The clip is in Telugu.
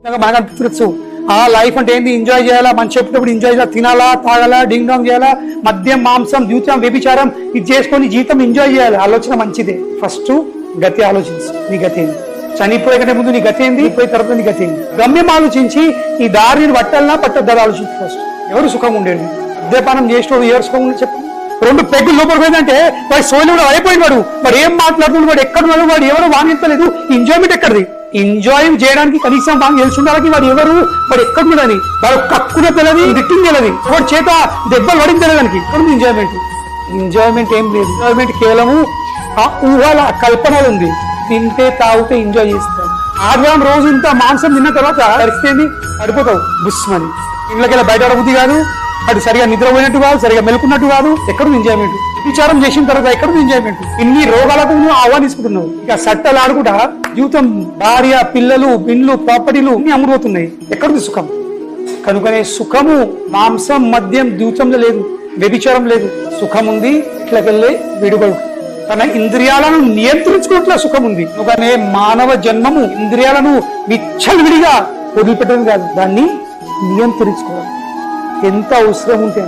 మనకు అనిపించచ్చు ఆ లైఫ్ అంటే ఏంది, ఎంజాయ్ చేయాలా, మంచి చెప్పేటప్పుడు ఎంజాయ్ చేయాలా, తినాలా, తాగాలా, డింగ్ డాంగ్ చేయాలా, మద్యం, మాంసం, ద్యూతం, వ్యభిచారం ఇది చేసుకొని జీవితం ఎంజాయ్ చేయాలి. ఆలోచన మంచిదే. ఫస్ట్ గతి ఆలోచించు, నీ గతి ఏంది, చనిపోయే కంటే ముందు నీ గతి ఏంది, పోయిన తర్వాత నీ గతి ఏంది. గమ్యం ఆలోచించి ఈ దారిని పట్టాలన్నా పట్టద్దా ఆలోచించు. ఫస్ట్ ఎవరు సుఖం ఉండేది, మద్యపానం చేసిన ఎవరు సుఖం ఉండేది చెప్పండి. 2 పెగ్గులు లోపలికి పోయిందంటే వాడి సోయిలు కూడా అయిపోయినాడు. వాడు ఏం మాట్లాడుతున్నాడు, వాడు ఎక్కడున్నాడు, వాడు ఎవరు వాంగించలేదు. ఎంజాయ్మెంట్ ఎక్కడిది? ఎంజాయ్ చేయడానికి కనీసం వాంగి తెలుసుండాలకి వాడు ఎవరు, వాడు ఎక్కడున్నాడని, వాడు కక్కున తెలియదు, దిట్టింగ్ తెలియదు, వాడు చేత దెబ్బలు పడింది తెలియదానికి. ఎంజాయ్మెంట్ ఎంజాయ్మెంట్ ఏం లేదు. ఎంజాయ్మెంట్ కేవలము ఆ ఊహల కల్పనలు ఉంది. తింటే తాగితే ఎంజాయ్ చేస్తాం. ఆదివారం రోజు ఇంత మాంసం తిన్న తర్వాత పరిస్థితి పడిపోతావు బుస్మని. ఇంట్లోకి బయట బుద్ధి కాదు, అది సరిగా నిద్రపోయినట్టు కాదు, సరిగా మెలుకున్నట్టు కాదు. ఎక్కడుంది ఎంజాయ్మెంట్? విచారం చేసిన తర్వాత ఎక్కడుంది ఎంజాయ్మెంట్? ఇన్ని రోగాలకు నువ్వు ఆహ్వానించుకుంటున్నావు. ఇక సట్టలు ఆడుకుంటా జీవితం, భార్య, పిల్లలు, బిన్లు, ప్రాపర్టీలు అన్ని అమ్ముడుపోతున్నాయి. ఎక్కడుంది సుఖం? కనుకనే సుఖము మాంసం, మద్యం, ద్యూతంలో లేదు, వ్యభిచారం లేదు. సుఖం ఉంది ఇట్లకెళ్ళే విడుబడు. తన ఇంద్రియాలను నియంత్రించుకోవట్లే సుఖం ఉంది. కనుకనే మానవ జన్మము ఇంద్రియాలను విచ్చలవిడిగా వదిలిపెట్టడం కాదు, దాన్ని నియంత్రించుకోవాలి. ఎంత అవసరం ఉంటే